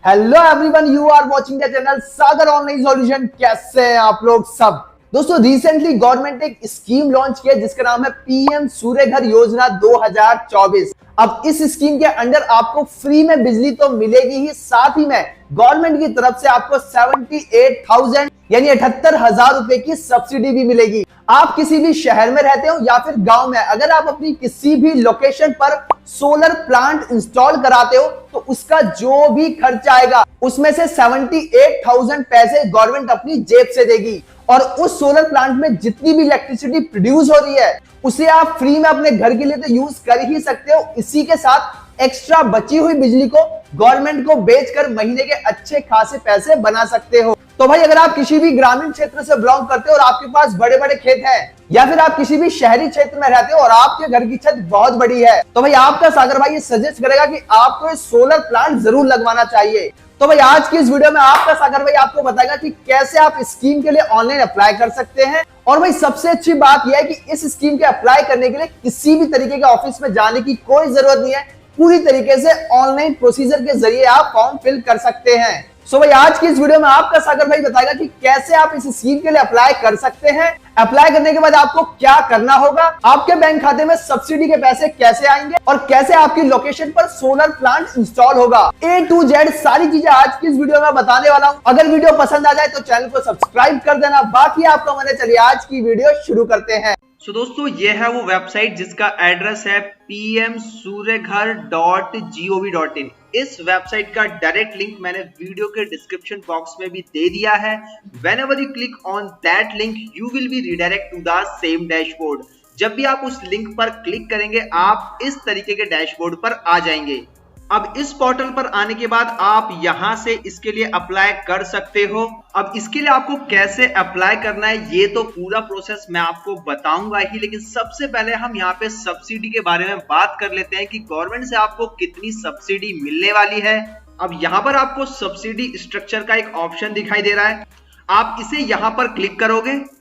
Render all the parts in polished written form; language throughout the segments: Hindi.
Hello everyone, you are watching the channel Sagar online solution. कैसे हैं आप लोग सब। दोस्तों, रिसेंटली गवर्नमेंट एक स्कीम लॉन्च की है जिसका नाम है पीएम सूर्य घर योजना 2024। अब इस स्कीम के अंडर आपको फ्री में बिजली तो मिलेगी ही, साथ ही में गवर्नमेंट की तरफ से आपको 78,000 यानी 78,000 रुपए की सब्सिडी भी मिलेगी। आप किसी भी शहर में रहते हो या फिर गांव में, अगर आप अपनी किसी भी लोकेशन पर सोलर प्लांट इंस्टॉल कराते हो तो उसका जो भी खर्चा आएगा उसमें से 78,000 पैसे गवर्नमेंट अपनी जेब से देगी। और उस सोलर प्लांट में जितनी भी इलेक्ट्रिसिटी प्रोड्यूस हो रही है उसे आप फ्री में अपने घर के लिए तो यूज कर ही सकते हो। इसी के साथ एक्स्ट्रा बची हुई बिजली को गवर्नमेंट को बेचकर महीने के अच्छे खासे पैसे बना सकते हो। तो भाई, अगर आप किसी भी ग्रामीण क्षेत्र से बिलोंग करते हो और आपके पास बड़े बड़े खेत हैं, या फिर आप किसी भी शहरी क्षेत्र में रहते हो और आपके घर की छत बहुत बड़ी है, तो भाई आपका सागर भाई ये सजेस्ट करेगा कि आपको ये सोलर प्लांट जरूर लगवाना चाहिए। तो भाई आज की इस वीडियो में आपका सागर भाई आपको बताएगा कि कैसे आप इस स्कीम के लिए ऑनलाइन अप्लाई कर सकते हैं। और भाई सबसे अच्छी बात यह है कि इस स्कीम के अप्लाई करने के लिए किसी भी तरीके के ऑफिस में जाने की कोई जरूरत नहीं है। पूरी तरीके से ऑनलाइन प्रोसीजर के जरिए आप फॉर्म फिल कर सकते हैं। सो भाई आज की इस वीडियो में आपका सागर भाई बताएगा कि कैसे आप इस स्कीम के लिए अप्लाई कर सकते हैं। अप्लाई करने के बाद आपको क्या करना होगा, आपके बैंक खाते में सब्सिडी के पैसे कैसे आएंगे और कैसे आपकी लोकेशन पर सोलर प्लांट इंस्टॉल होगा। A to Z सारी चीजें आज की इस वीडियो में बताने वाला हूं। अगर वीडियो पसंद आ जाए तो चैनल को सब्सक्राइब कर देना। बाकी आपको मैंने चलिए आज की वीडियो शुरू करते हैं। दोस्तों, ये है वो वेबसाइट जिसका एड्रेस है pmsuryaghar.gov.in। इस वेबसाइट का डायरेक्ट लिंक मैंने वीडियो के डिस्क्रिप्शन बॉक्स में भी दे दिया है। Whenever you click on that link, you will be redirect to the same dashboard। जब भी आप उस लिंक पर क्लिक करेंगे आप इस तरीके के डैशबोर्ड पर आ जाएंगे। अब इस पोर्टल पर आने के बाद आप यहां से इसके लिए अप्लाई कर सकते हो। अब इसके लिए आपको कैसे अप्लाई करना है ये तो पूरा प्रोसेस मैं आपको बताऊंगा ही, लेकिन सबसे पहले हम यहाँ पे सब्सिडी के बारे में बात कर लेते हैं कि गवर्नमेंट से आपको कितनी सब्सिडी मिलने वाली है। अब यहाँ पर आपको सब्सिडी स्ट्रक्चर का एक ऑप्शन दिखाई दे रहा है, आप इसे यहाँ पर क्लिक करोगे।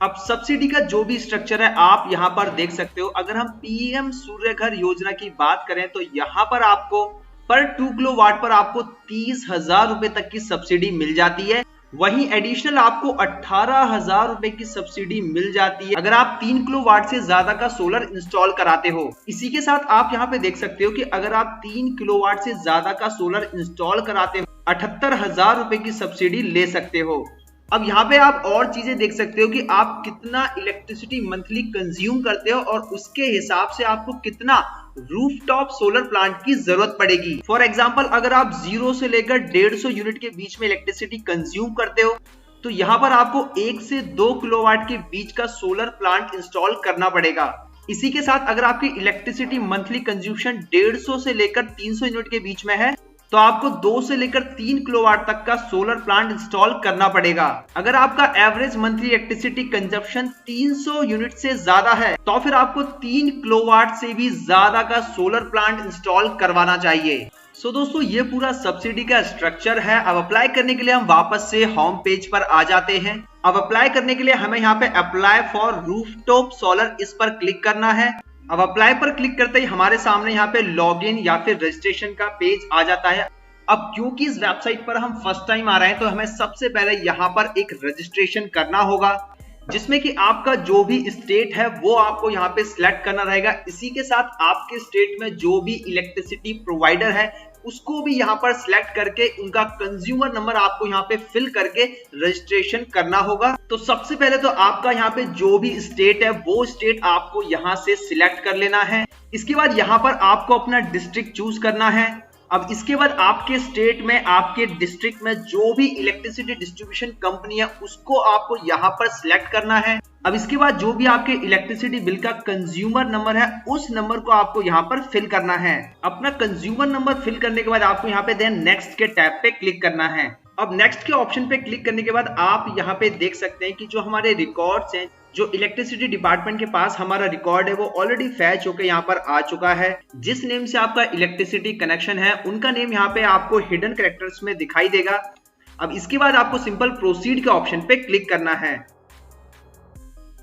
अब सब्सिडी का जो भी स्ट्रक्चर है आप यहां पर देख सकते हो। अगर हम पीएम सूर्य घर योजना की बात करें तो यहां पर आपको पर 2 किलोवाट पर आपको 30,000 रुपए तक की सब्सिडी मिल जाती है। वहीं एडिशनल आपको 18,000 रुपए की सब्सिडी मिल जाती है अगर आप 3 किलोवाट से ज्यादा का सोलर इंस्टॉल कराते हो। इसी के साथ आप यहाँ पे देख सकते हो कि अगर आप 3 किलोवाट से ज्यादा का सोलर इंस्टॉल कराते हो 78,000 रुपए की सब्सिडी ले सकते हो। अब यहाँ पे आप और चीजें देख सकते हो कि आप कितना इलेक्ट्रिसिटी मंथली कंज्यूम करते हो और उसके हिसाब से आपको कितना रूफटॉप सोलर प्लांट की जरूरत पड़ेगी। फॉर एग्जांपल, अगर आप 0 से लेकर 150 यूनिट के बीच में इलेक्ट्रिसिटी कंज्यूम करते हो तो यहाँ पर आपको 1 से 2 किलोवाट के बीच का सोलर प्लांट इंस्टॉल करना पड़ेगा। इसी के साथ अगर आपकी इलेक्ट्रिसिटी मंथली कंज्यूशन 150 से लेकर 300 यूनिट के बीच में है तो आपको 2 से लेकर 3 किलोवाट तक का सोलर प्लांट इंस्टॉल करना पड़ेगा। अगर आपका average monthly electricity consumption 300 unit से ज्यादा है तो फिर आपको 3 किलोवाट से भी ज्यादा का सोलर प्लांट इंस्टॉल करवाना चाहिए। सो दोस्तों, ये पूरा सब्सिडी का स्ट्रक्चर है। अब अप्लाई करने के लिए हम वापस से होम पेज पर आ जाते हैं। अब अप्लाई करने के लिए हमें यहाँ पे अप्लाई फॉर रूफटॉप सोलर इस पर क्लिक करना है। अब अप्लाई पर क्लिक करते ही हमारे सामने यहाँ पे लॉगिन या फिर रजिस्ट्रेशन का पेज आ जाता है। अब क्योंकि इस वेबसाइट पर हम फर्स्ट टाइम आ रहे हैं तो हमें सबसे पहले यहाँ पर एक रजिस्ट्रेशन करना होगा जिसमें कि आपका जो भी स्टेट है वो आपको यहाँ पे सिलेक्ट करना रहेगा। इसी के साथ आपके स्टेट में जो भी इलेक्ट्रिसिटी प्रोवाइडर है उसको भी यहाँ पर सिलेक्ट करके उनका कंज्यूमर नंबर आपको यहाँ पे फिल करके रजिस्ट्रेशन करना होगा। तो सबसे पहले तो आपका यहाँ पे जो भी स्टेट है वो स्टेट आपको यहाँ से सिलेक्ट कर लेना है। इसके बाद यहाँ पर आपको अपना डिस्ट्रिक्ट चूज करना है। अब इसके बाद आपके स्टेट में आपके डिस्ट्रिक्ट में जो भी इलेक्ट्रिसिटी डिस्ट्रीब्यूशन कंपनी है उसको आपको यहाँ पर सिलेक्ट करना है। अब इसके बाद जो भी आपके इलेक्ट्रिसिटी बिल का कंज्यूमर नंबर है उस नंबर को आपको यहाँ पर फिल करना है। अपना कंज्यूमर नंबर फिल करने के बाद आपको यहाँ पे देन नेक्स्ट के टैब पे क्लिक करना है। अब नेक्स्ट के ऑप्शन पे क्लिक करने के बाद आप यहाँ पे देख सकते हैं कि जो हमारे रिकॉर्ड्स हैं, जो इलेक्ट्रिसिटी डिपार्टमेंट के पास हमारा रिकॉर्ड है वो ऑलरेडी फैच होकर यहाँ पर आ चुका है। जिस नेम से आपका इलेक्ट्रिसिटी कनेक्शन है उनका नेम यहाँ पे आपको हिडन कैरेक्टर्स में दिखाई देगा। अब इसके बाद आपको सिंपल प्रोसीड के ऑप्शन पे क्लिक करना है।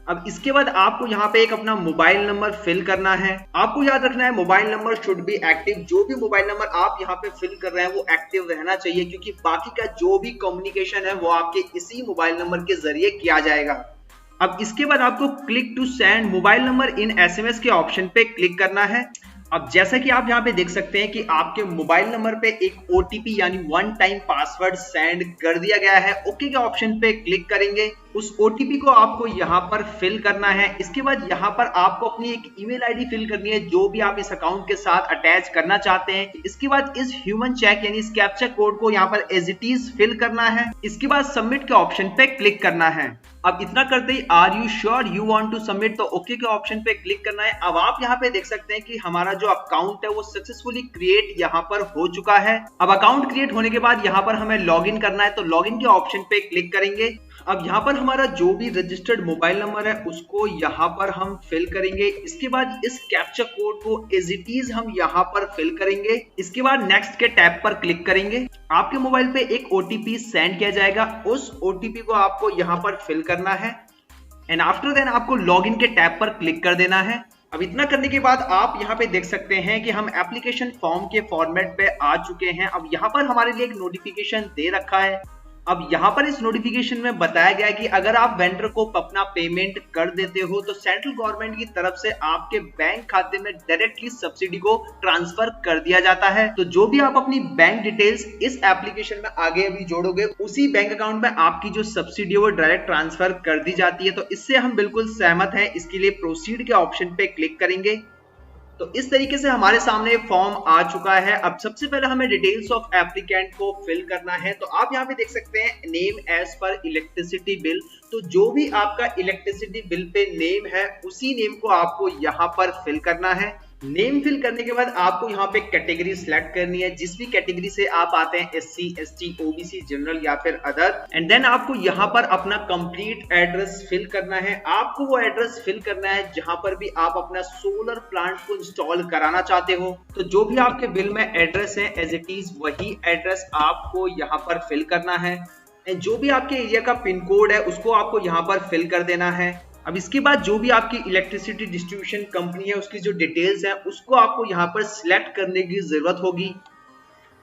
अब इसके बाद आपको यहाँ पे एक अपना मोबाइल नंबर फिल करना है। आपको याद रखना है mobile number should be active. जो भी मोबाइल नंबर आप यहाँ पे फिल कर रहे हैं वो एक्टिव रहना चाहिए, क्योंकि बाकी का जो भी कम्युनिकेशन है वो आपके इसी मोबाइल नंबर के जरिए किया जाएगा। अब इसके बाद आपको click to send mobile number in SMS के ऑप्शन पे क्लिक करना है। अब जैसा कि आप यहाँ पे देख सकते हैं कि आपके मोबाइल नंबर पे एक ओटीपी यानी वन टाइम पासवर्ड सेंड कर दिया गया है। ओके के ऑप्शन पे क्लिक करेंगे। उस ओटीपी को आपको यहाँ पर फिल करना है। इसके बाद यहाँ पर आपको अपनी एक ईमेल आईडी फिल करनी है जो भी आप इस अकाउंट के साथ अटैच करना चाहते हैं। इसके बाद इस ह्यूमन चेक यानी इस कैप्चा कोड को यहाँ पर एज इट इज फिल करना है। इसके बाद सबमिट के ऑप्शन पे क्लिक करना है। अब इतना करते ही are you sure you want to submit, तो ओके के ऑप्शन पे क्लिक करना है। अब आप यहाँ पे देख सकते हैं कि हमारा जो अकाउंट है वो सक्सेसफुली क्रिएट यहाँ पर हो चुका है। अब अकाउंट क्रिएट होने के बाद यहाँ पर हमें लॉगिन करना है, तो लॉगिन के ऑप्शन पे क्लिक करेंगे। अब यहाँ पर हमारा जो भी रजिस्टर्ड मोबाइल नंबर है उसको यहाँ पर हम फिल करेंगे। इसके बाद इस कैप्चा कोड को एज इट इज हम यहाँ पर फिल करेंगे। इसके बाद नेक्स्ट के टैब पर क्लिक करेंगे। आपके मोबाइल पे एक ओटीपी सेंड किया जाएगा, उस ओटीपी को आपको यहाँ पर फिल करना है एंड आफ्टर देन आपको लॉगिन के टैब पर क्लिक कर देना है। अब इतना करने के बाद आप यहाँ पे देख सकते हैं कि हम एप्लीकेशन फॉर्म के फॉर्मेट पे आ चुके हैं। अब यहाँ पर हमारे लिए एक नोटिफिकेशन दे रखा है। अब यहाँ पर इस नोटिफिकेशन में बताया गया है कि अगर आप वेंडर को अपना पेमेंट कर देते हो तो सेंट्रल गवर्नमेंट की तरफ से आपके बैंक खाते में डायरेक्टली सब्सिडी को ट्रांसफर कर दिया जाता है। तो जो भी आप अपनी बैंक डिटेल्स इस एप्लीकेशन में आगे अभी जोड़ोगे उसी बैंक अकाउंट में आपकी जो सब्सिडी है वो डायरेक्ट ट्रांसफर कर दी जाती है। तो इससे हम बिल्कुल सहमत हैं। इसके लिए प्रोसीड के ऑप्शन पे क्लिक करेंगे। तो इस तरीके से हमारे सामने फॉर्म आ चुका है। अब सबसे पहले हमें डिटेल्स ऑफ एप्लीकेंट को फिल करना है। तो आप यहाँ पे देख सकते हैं name as per electricity bill. तो जो भी आपका इलेक्ट्रिसिटी बिल पे नेम है उसी नेम को आपको यहाँ पर फिल करना है। नेम फिल करने के बाद आपको यहाँ पे कैटेगरी सिलेक्ट करनी है। जिस भी कैटेगरी से आप आते हैं SC, ST, OBC, जनरल या फिर अदर, एंड देन आपको यहाँ पर अपना कंप्लीट एड्रेस फिल करना है। आपको वो एड्रेस फिल करना है जहां पर भी आप अपना सोलर प्लांट को इंस्टॉल कराना चाहते हो। तो जो भी आपके बिल में एड्रेस है एज इट इज वही एड्रेस आपको यहाँ पर फिल करना है। एंड जो भी आपके एरिया का पिन कोड है उसको आपको यहाँ पर फिल कर देना है। अब इसके बाद जो भी आपकी इलेक्ट्रिसिटी डिस्ट्रीब्यूशन कंपनी है उसकी जो डिटेल्स है उसको आपको यहाँ पर सिलेक्ट करने की जरूरत होगी।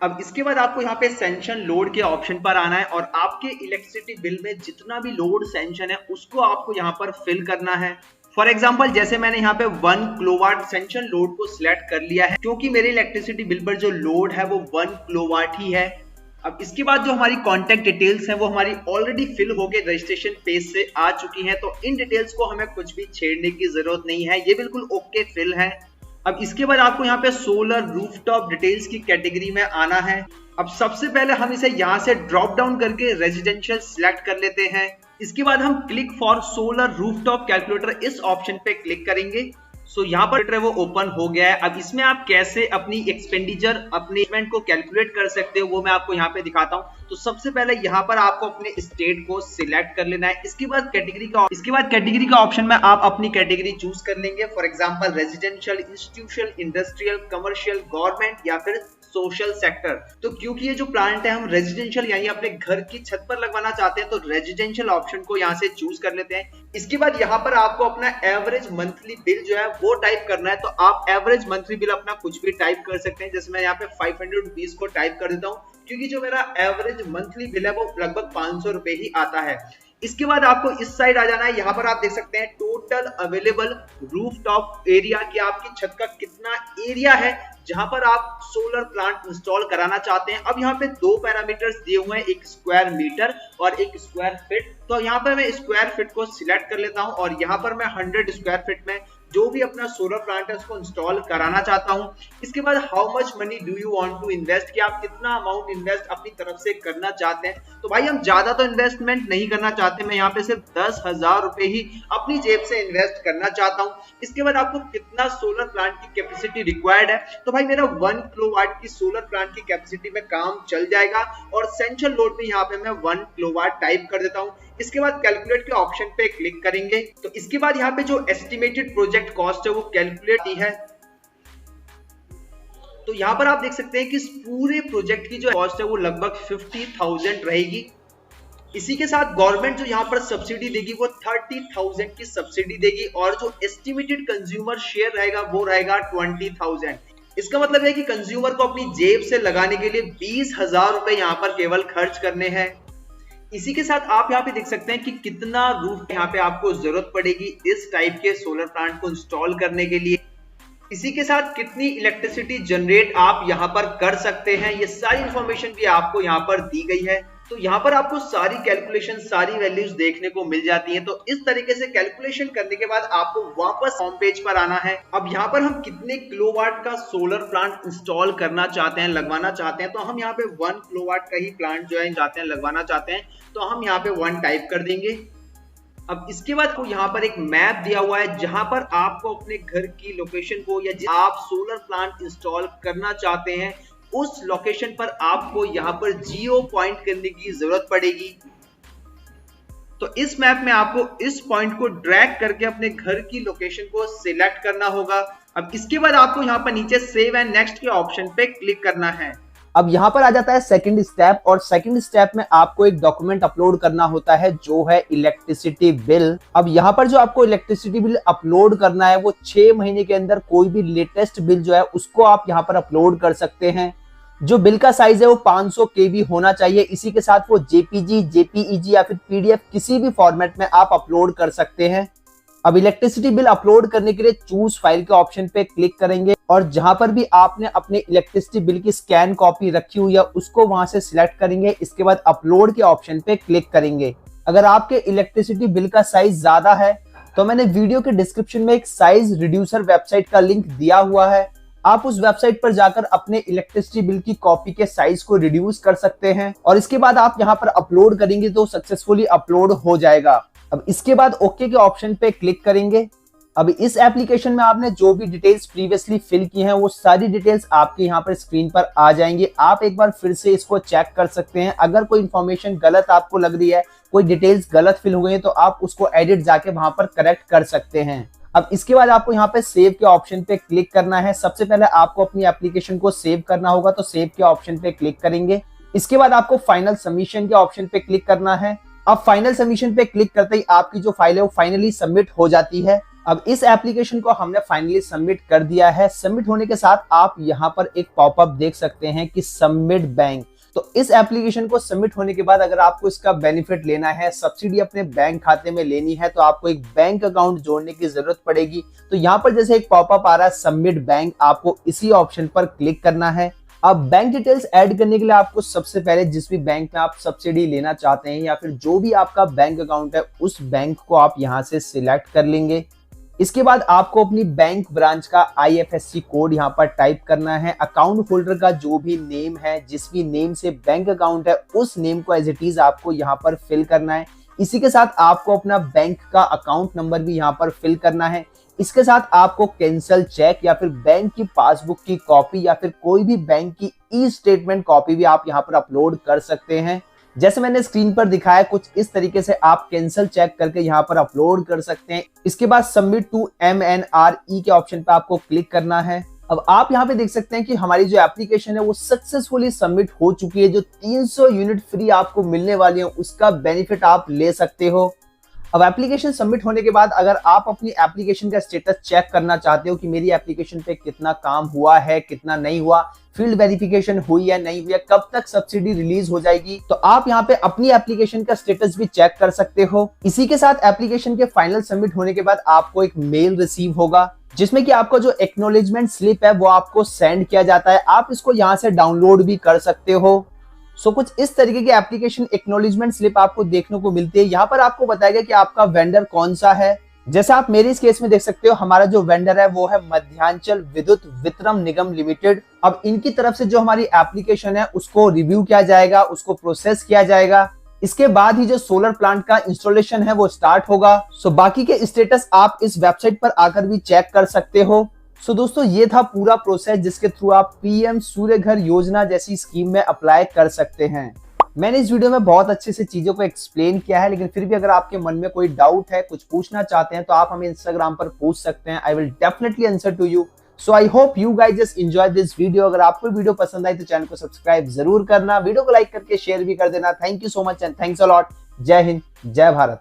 अब इसके बाद आपको यहाँ पे सेंशन लोड के ऑप्शन पर आना है और आपके इलेक्ट्रिसिटी बिल में जितना भी लोड सेंशन है उसको आपको यहाँ पर फिल करना है। फॉर एग्जाम्पल जैसे मैंने यहाँ पे 1 किलोवाट सेंशन लोड को सिलेक्ट कर लिया है क्योंकि मेरे इलेक्ट्रिसिटी बिल पर जो लोड है वो 1 किलोवाट ही है। अब इसके बाद जो हमारी कॉन्टेक्ट डिटेल्स हैं वो हमारी ऑलरेडी फिल होके रजिस्ट्रेशन पेज से आ चुकी हैं। तो इन डिटेल्स को हमें कुछ भी छेड़ने की जरूरत नहीं है, ये बिल्कुल ओके फिल है। अब इसके बाद आपको यहाँ पे सोलर रूफटॉप डिटेल्स की कैटेगरी में आना है। अब सबसे पहले हम इसे यहाँ से ड्रॉप डाउन करके रेजिडेंशियल सिलेक्ट कर लेते हैं। इसके बाद हम click for solar rooftop calculator इस ऑप्शन पे क्लिक करेंगे। सो यहाँ पर वो ओपन हो गया है। अब इसमें आप कैसे अपनी एक्सपेंडिचर अपने इन्वेस्टमेंट को कैलकुलेट कर सकते हो वो मैं आपको यहाँ पे दिखाता हूँ। तो सबसे पहले यहाँ पर आपको अपने स्टेट को सिलेक्ट कर लेना है। इसके बाद कैटेगरी का ऑप्शन में आप अपनी कैटेगरी चूज कर लेंगे। For example residential, institutional, industrial, commercial, government या फिर सोशल सेक्टर। तो क्योंकि ये जो प्लांट है हम रेजिडेंशियल यानी अपने घर की छत पर लगवाना चाहते हैं तो रेजिडेंशियल ऑप्शन को यहाँ से चूज कर लेते हैं। इसके बाद यहाँ पर आपको अपना एवरेज मंथली बिल जो है वो टाइप करना है। तो आप एवरेज मंथली बिल अपना कुछ भी टाइप कर सकते हैं। जैसे मैं यहाँ पे 500 रुपीज को टाइप कर देता हूँ क्योंकि जो मेरा एवरेज मंथली बिल है वो लगभग 500 रुपए ही आता है। इसके बाद आपको इस साइड आ जाना है। यहाँ पर आप देख सकते हैं टोटल अवेलेबल रूफटॉप एरिया की आपकी छत का कितना एरिया है जहां पर आप सोलर प्लांट इंस्टॉल कराना चाहते हैं। अब यहाँ पे दो पैरामीटर्स दिए हुए हैं, एक स्क्वायर मीटर और एक स्क्वायर फीट। तो यहाँ पर मैं स्क्वायर फीट को सिलेक्ट कर लेता हूँ और यहाँ पर मैं 100 स्क्वायर फीट में जो भी अपना सोलर प्लांट है उसको इंस्टॉल कराना चाहता हूँ। इसके बाद how much money do you want to invest, कि आप कितना अमाउंट इन्वेस्ट अपनी तरफ से करना चाहते हैं। तो भाई हम ज्यादा तो इन्वेस्टमेंट नहीं करना चाहते, मैं यहाँ पे सिर्फ 10,000 रुपए ही अपनी जेब से इन्वेस्ट करना चाहता हूँ। इसके बाद आपको कितना सोलर प्लांट की कैपेसिटी रिक्वायर्ड है, तो भाई मेरा 1 किलोवाट की सोलर प्लांट की कैपेसिटी में काम चल जाएगा और सेंट्रल लोड में यहाँ पे मैं 1 किलोवाट टाइप कर देता हूँ। इसके बाद कैलकुलेट के ऑप्शन पे क्लिक करेंगे। तो इसके बाद यहाँ पे जो एस्टिमेटेड प्रोजेक्ट कॉस्ट है वो कैलकुलेट ही है। तो यहाँ पर आप देख सकते हैं कि इस पूरे प्रोजेक्ट की जो कॉस्ट है वो लगभग 50,000 रहेगी। इसी के साथ गवर्नमेंट जो यहाँ पर सब्सिडी देगी वो 30,000 की सब्सिडी देगी और जो एस्टिमेटेड कंज्यूमर शेयर रहेगा वो रहेगा 20,000। इसका मतलब है कि कंज्यूमर को अपनी जेब से लगाने के लिए 20,000 रुपए यहाँ पर केवल खर्च करने हैं। इसी के साथ आप यहाँ पे देख सकते हैं कि कितना रूफ यहाँ पे आपको जरूरत पड़ेगी इस टाइप के सोलर प्लांट को इंस्टॉल करने के लिए। इसी के साथ कितनी इलेक्ट्रिसिटी जनरेट आप यहाँ पर कर सकते हैं, ये सारी इंफॉर्मेशन भी आपको यहाँ पर दी गई है। तो यहाँ पर आपको सारी कैलकुलेशन, सारी वैल्यूज देखने को मिल जाती हैं। तो इस तरीके से कैलकुलेशन करने के बाद आपको वापस होम पेज पर आना है। अब यहाँ पर हम कितने किलोवाट का सोलर प्लांट इंस्टॉल करना चाहते हैं, लगवाना चाहते हैं, तो हम यहाँ पे 1 किलोवाट का ही प्लांट जो है चाहते हैं, लगवाना चाहते हैं, तो हम यहाँ पे 1 टाइप कर देंगे। अब इसके बाद को यहाँ पर एक मैप दिया हुआ है जहां पर आपको अपने घर की लोकेशन को या आप सोलर प्लांट इंस्टॉल करना चाहते हैं उस लोकेशन पर आपको यहाँ पर जियो पॉइंट करने की जरूरत पड़ेगी। तो इस मैप में आपको इस पॉइंट को ड्रैग करके अपने घर की लोकेशन को सिलेक्ट करना होगा। अब इसके बाद आपको यहाँ पर नीचे सेव एंड नेक्स्ट के ऑप्शन पे क्लिक करना है। अब यहाँ पर आ जाता है सेकंड स्टेप, और सेकंड स्टेप में आपको एक डॉक्यूमेंट अपलोड करना होता है जो है इलेक्ट्रिसिटी बिल। अब यहाँ पर जो आपको इलेक्ट्रिसिटी बिल अपलोड करना है वो 6 महीने के अंदर कोई भी लेटेस्ट बिल जो है उसको आप यहाँ पर अपलोड कर सकते हैं। जो बिल का साइज है वो 500 KB होना चाहिए। इसी के साथ वो JPG, JPEG या फिर PDF किसी भी फॉर्मेट में आप अपलोड कर सकते हैं। अब इलेक्ट्रिसिटी बिल अपलोड करने के लिए चूज फाइल के ऑप्शन पे क्लिक करेंगे और जहां पर भी आपने अपने इलेक्ट्रिसिटी बिल की स्कैन कॉपी रखी हुई है उसको वहां से सिलेक्ट करेंगे। इसके बाद अपलोड के ऑप्शन पे क्लिक करेंगे। अगर आपके इलेक्ट्रिसिटी बिल का साइज ज्यादा है तो मैंने वीडियो के डिस्क्रिप्शन में एक साइज रिड्यूसर वेबसाइट का लिंक दिया हुआ है। आप उस वेबसाइट पर जाकर अपने इलेक्ट्रिसिटी बिल की कॉपी के साइज को रिड्यूस कर सकते हैं और इसके बाद आप यहाँ पर अपलोड करेंगे तो सक्सेसफुली अपलोड हो जाएगा। अब इसके बाद ओके के ऑप्शन पे क्लिक करेंगे। अब इस एप्लीकेशन में आपने जो भी डिटेल्स प्रीवियसली फिल की हैं वो सारी डिटेल्स आपके यहाँ पर स्क्रीन पर आ जाएंगी। आप एक बार फिर से इसको चेक कर सकते हैं। अगर कोई इन्फॉर्मेशन गलत आपको लग रही है, कोई डिटेल्स गलत फिल हो गई है तो आप उसको एडिट जाके वहां पर करेक्ट कर सकते हैं। अब इसके बाद आपको यहाँ पे सेव के ऑप्शन पे क्लिक करना है। सबसे पहले आपको अपनी एप्लीकेशन को सेव करना होगा तो सेव के ऑप्शन पे क्लिक करेंगे। इसके बाद आपको फाइनल सबमिशन के ऑप्शन पे क्लिक करना है। अब फाइनल सबमिशन पे क्लिक करते ही आपकी जो फाइल है वो फाइनली सबमिट हो जाती है। अब इस एप्लीकेशन को हमने फाइनली सबमिट कर दिया है। सबमिट होने के साथ आप यहाँ पर एक पॉपअप देख सकते हैं कि सबमिट बैंक। तो इस एप्लीकेशन को सबमिट होने के बाद अगर आपको इसका बेनिफिट लेना है, सब्सिडी अपने बैंक खाते में लेनी है, तो आपको एक बैंक अकाउंट जोड़ने की जरूरत पड़ेगी। तो यहाँ पर जैसे एक पॉपअप आ रहा है सबमिट बैंक, आपको इसी ऑप्शन पर क्लिक करना है। अब बैंक डिटेल्स ऐड करने के लिए आपको सबसे पहले जिस भी बैंक में आप सब्सिडी लेना चाहते हैं या फिर जो भी आपका बैंक अकाउंट है उस बैंक को आप यहाँ से सिलेक्ट कर लेंगे। इसके बाद आपको अपनी बैंक ब्रांच का IFSC कोड यहाँ पर टाइप करना है। अकाउंट होल्डर का जो भी नेम है, जिस भी नेम से बैंक अकाउंट है उस नेम को एज इट इज आपको यहाँ पर फिल करना है। इसी के साथ आपको अपना बैंक का अकाउंट नंबर भी यहाँ पर फिल करना है। इसके साथ आपको कैंसल चेक या फिर बैंक की पासबुक की कॉपी या फिर कोई भी बैंक की ई स्टेटमेंट कॉपी भी आप यहाँ पर अपलोड कर सकते हैं। जैसे मैंने स्क्रीन पर दिखाया कुछ इस तरीके से आप कैंसल चेक करके यहाँ पर अपलोड कर सकते हैं। इसके बाद सबमिट टू MNRE के ऑप्शन पे आपको क्लिक करना है। अब आप यहाँ पे देख सकते हैं कि हमारी जो एप्लीकेशन है वो सक्सेसफुली सबमिट हो चुकी है। जो 300 यूनिट फ्री आपको मिलने वाली है उसका बेनिफिट आप ले सकते हो। अब एप्लीकेशन सबमिट होने के बाद अगर आप अपनी एप्लीकेशन का स्टेटस चेक करना चाहते हो कि मेरी एप्लीकेशन पे कितना काम हुआ है, कितना नहीं हुआ, फील्ड वेरिफिकेशन हुई है नहीं हुई है, कब तक सब्सिडी रिलीज हो जाएगी, तो आप यहाँ पे अपनी एप्लीकेशन का स्टेटस भी चेक कर सकते हो। इसी के साथ एप्लीकेशन के फाइनल सबमिट होने के बाद आपको एक मेल रिसीव होगा जिसमें कि आपका जो एक्नॉलेजमेंट स्लिप है वो आपको सेंड किया जाता है। आप इसको यहाँ से डाउनलोड भी कर सकते हो। सो कुछ इस तरीके की एप्लीकेशन एक्नॉलेजमेंट स्लिप आपको देखने को मिलती है। यहाँ पर आपको बताएगा कि आपका वेंडर कौन सा है। जैसे आप मेरे इस केस में देख सकते हो हमारा जो वेंडर है वो है मध्यांचल विद्युत वितरण निगम लिमिटेड। अब इनकी तरफ से जो हमारी एप्लीकेशन है उसको रिव्यू किया जाएगा, उसको प्रोसेस किया जाएगा। इसके बाद ही जो सोलर प्लांट का इंस्टॉलेशन है वो स्टार्ट होगा। सो बाकी के स्टेटस आप इस वेबसाइट पर आकर भी चेक कर सकते हो। सो दोस्तों ये था पूरा प्रोसेस जिसके थ्रू आप PM सूर्य घर योजना जैसी स्कीम में अप्लाई कर सकते हैं। मैंने इस वीडियो में बहुत अच्छे से चीजों को एक्सप्लेन किया है, लेकिन फिर भी अगर आपके मन में कोई डाउट है, कुछ पूछना चाहते हैं तो आप हमें इंस्टाग्राम पर पूछ सकते हैं। I will definitely answer to you. So I hope you guys just enjoy this video. अगर आपको वीडियो पसंद आई तो चैनल को सब्सक्राइब जरूर करना, वीडियो को लाइक करके शेयर भी कर देना। Thank you so much and thanks a lot. जय हिंद, जय भारत।